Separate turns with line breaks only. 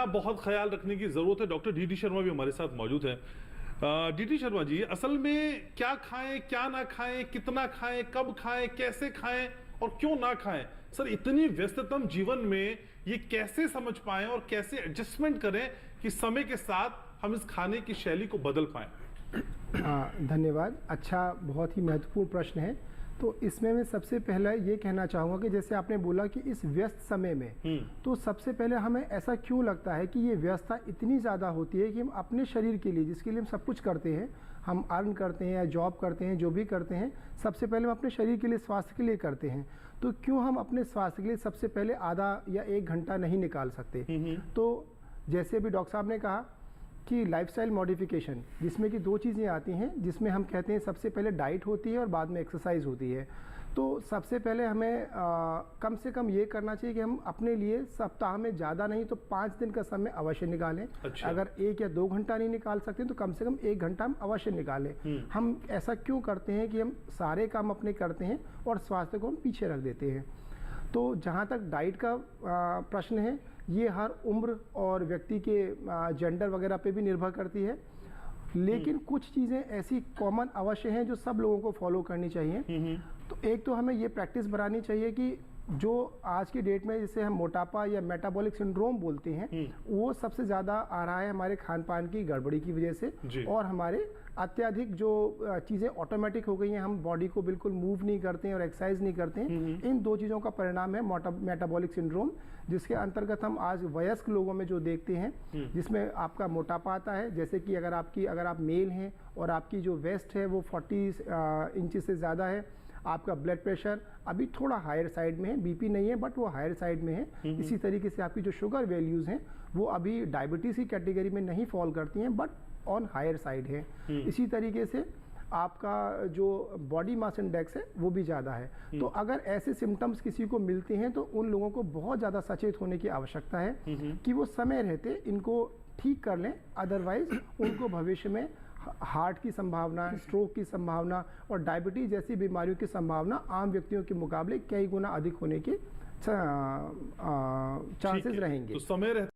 बहुत ख्याल रखने की जरूरत है। डॉक्टर डी शर्मा भी हमारे साथ मौजूद है। डी शर्मा जी, असल में क्या खाएं, क्या ना खाएं, कितना खाएं, कब खाएं, कैसे खाएं और क्यों ना खाएं? सर, इतनी व्यस्ततम जीवन में ये कैसे समझ पाएं और कैसे एडजस्टमेंट करें कि समय के साथ हम इस खाने की शैली को बदल पाएं?
धन्यवाद। अच्छा, बहुत ही महत्वपूर्ण प्रश्न है। तो इसमें मैं सबसे पहले ये कहना चाहूँगा कि जैसे आपने बोला कि इस व्यस्त समय में, तो सबसे पहले हमें ऐसा क्यों लगता है कि ये व्यस्तता इतनी ज़्यादा होती है कि हम अपने शरीर के लिए, जिसके लिए हम सब कुछ करते हैं, हम अर्न करते हैं या जॉब करते हैं, जो भी करते हैं, सबसे पहले हम अपने शरीर के लिए, स्वास्थ्य के लिए करते हैं। तो क्यों हम अपने स्वास्थ्य के लिए सबसे पहले आधा या 1 घंटा नहीं निकाल सकते? तो जैसे अभी डॉक्टर साहब ने कहा कि लाइफस्टाइल मॉडिफिकेशन, जिसमें कि 2 चीज़ें आती हैं, जिसमें हम कहते हैं सबसे पहले डाइट होती है और बाद में एक्सरसाइज होती है। तो सबसे पहले हमें कम से कम ये करना चाहिए कि हम अपने लिए सप्ताह में ज़्यादा नहीं तो 5 दिन का समय अवश्य निकालें।
अच्छा।
अगर 1 या 2 घंटा नहीं निकाल सकते तो कम से कम 1 घंटा हम अवश्य निकालें। हम ऐसा क्यों करते हैं कि हम सारे काम अपने करते हैं और स्वास्थ्य को हम पीछे रख देते हैं। तो जहाँ तक डाइट का प्रश्न है, ये हर उम्र और व्यक्ति के जेंडर वगैरह पे भी निर्भर करती है, लेकिन कुछ चीज़ें ऐसी कॉमन अवश्य हैं जो सब लोगों को फॉलो करनी चाहिए। तो एक तो हमें ये प्रैक्टिस बनानी चाहिए कि जो आज की डेट में जिसे हम मोटापा या मेटाबॉलिक सिंड्रोम बोलते हैं, वो सबसे ज़्यादा आ रहा है हमारे खान पान की गड़बड़ी की वजह से, और हमारे अत्यधिक जो चीज़ें ऑटोमेटिक हो गई हैं, हम बॉडी को बिल्कुल मूव नहीं करते हैं और एक्सरसाइज नहीं करते हैं। इन 2 चीज़ों का परिणाम है मेटाबॉलिक सिंड्रोम, जिसके अंतर्गत हम आज वयस्क लोगों में जो देखते हैं, जिसमें आपका मोटापा आता है। जैसे कि अगर आप मेल हैं और आपकी जो वेस्ट है वो 40 इंच से ज़्यादा है, आपका ब्लड प्रेशर अभी थोड़ा हायर साइड में है, बीपी नहीं है बट वो हायर साइड में है। इसी तरीके से आपकी जो शुगर वैल्यूज़ हैं वो अभी डायबिटीज़ की कैटेगरी में नहीं फॉल करती हैं बट ऑन हायर साइड है। इसी तरीके से आपका जो बॉडी मास इंडेक्स है वो भी ज़्यादा है। तो अगर ऐसे सिम्टम्स किसी को मिलते हैं तो उन लोगों को बहुत ज़्यादा सचेत होने की आवश्यकता है कि वो समय रहते इनको ठीक कर लें, अदरवाइज उनको भविष्य में हार्ट की संभावना, स्ट्रोक की संभावना और डायबिटीज जैसी बीमारियों की संभावना आम व्यक्तियों के मुकाबले कई गुना अधिक होने के चांसेस रहेंगे।
तो समय